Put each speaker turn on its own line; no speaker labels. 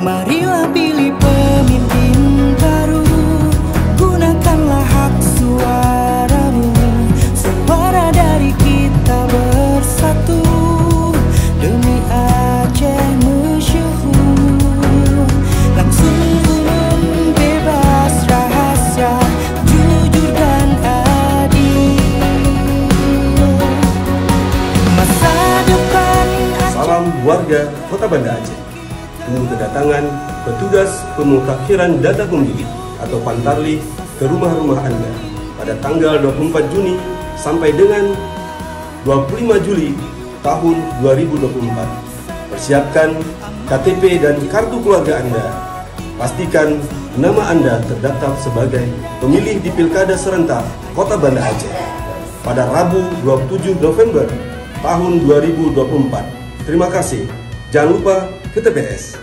Marilah pilih pemimpin baru, gunakanlah hak suaramu. Suara dari kita bersatu, demi Aceh masyhur. Langsung umum, bebas rahasia, jujur dan adil. Masa depan Aceh.
Salam warga Kota Banda Aceh. Tunggu kedatangan petugas pemutakhiran data pemilih atau Pantarlih ke rumah-rumah Anda pada tanggal 24 Juni sampai dengan 25 Juli tahun 2024. Persiapkan KTP dan kartu keluarga Anda. Pastikan nama Anda terdaftar sebagai pemilih di Pilkada Serentak Kota Banda Aceh pada Rabu 27 November tahun 2024. Terima kasih. Jangan lupa ke TPS.